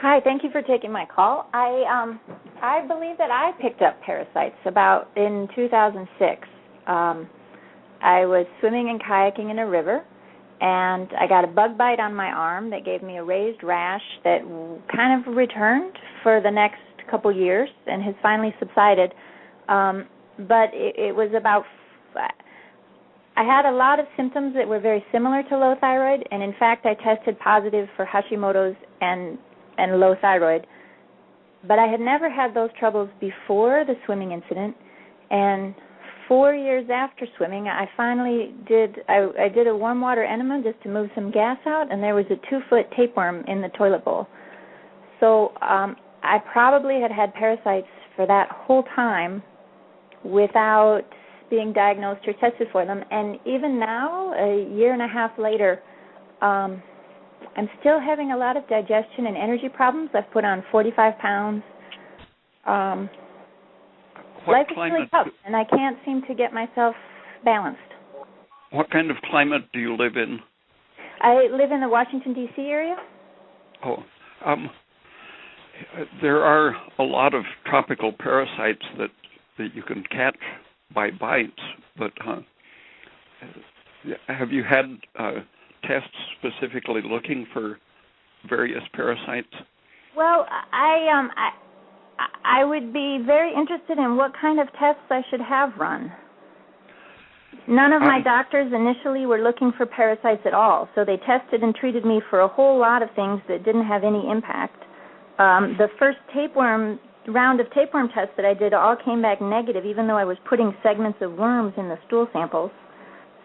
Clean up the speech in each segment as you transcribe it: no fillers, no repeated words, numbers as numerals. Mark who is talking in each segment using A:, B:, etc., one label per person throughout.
A: Hi, thank you for taking my call. I believe that I picked up parasites about in 2006. I was swimming and kayaking in a river, and I got a bug bite on my arm that gave me a raised rash that kind of returned for the next couple years and has finally subsided. But it was about, I had a lot of symptoms that were very similar to low thyroid, and in fact I tested positive for Hashimoto's and low thyroid. But I had never had those troubles before the swimming incident, and 4 years after swimming, I finally did a warm water enema just to move some gas out, and there was a 2-foot tapeworm in the toilet bowl. So I probably had parasites for that whole time without being diagnosed or tested for them. And even now, a year and a half later, I'm still having a lot of digestion and energy problems. I've put on 45 pounds. Life is really tough, and I can't seem to get myself balanced.
B: What kind of climate do you live in?
A: I live in the Washington, D.C. area.
B: Oh, there are a lot of tropical parasites that you can catch by bites, but have you had tests specifically looking for various parasites?
A: Well, I would be very interested in what kind of tests I should have run. None of my doctors initially were looking for parasites at all, so they tested and treated me for a whole lot of things that didn't have any impact. The first round of tapeworm tests that I did all came back negative, even though I was putting segments of worms in the stool samples.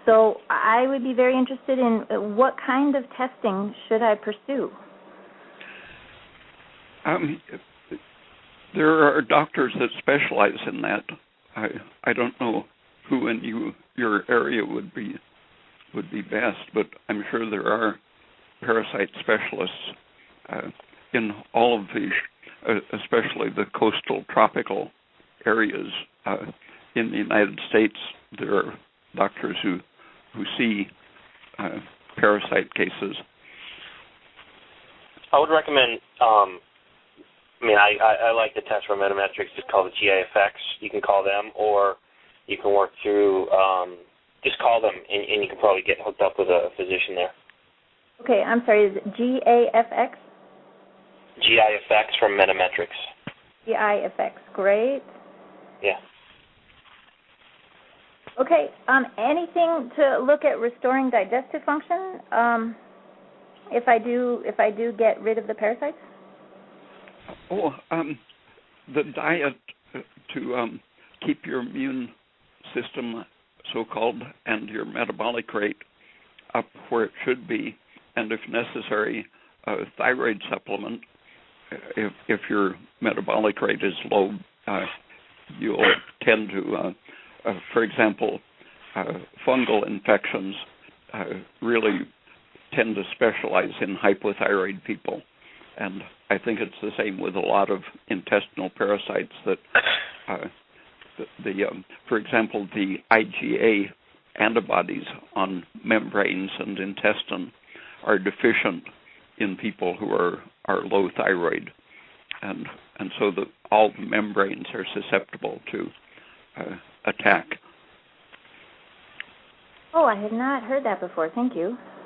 A: So I would be very interested in what kind of testing should I pursue?
B: There are doctors that specialize in that. I don't know who in your area would be best, but I'm sure there are parasite specialists in all of the, especially the coastal tropical areas in the United States. There are doctors who see parasite cases.
C: I would recommend. I like the test for metametrics. It's called the GIFX. You can call them, or you can work through. Just call them, and you can probably get hooked up with a physician there.
A: Okay, I'm sorry. Is it GAFX?
C: GIFX from Metametrics.
A: GIFX, great.
C: Yeah.
A: Okay. Anything to look at restoring digestive function? If I do get rid of the parasites?
B: Oh, the diet to keep your immune system, so-called, and your metabolic rate up where it should be, and if necessary, a thyroid supplement. If your metabolic rate is low, you'll tend to, for example, fungal infections really tend to specialize in hypothyroid people. And I think it's the same with a lot of intestinal parasites that, for example, the IgA antibodies on membranes and intestine are deficient in people who are low thyroid, and so all the membranes are susceptible to attack.
A: Oh, I had not heard that before. Thank you.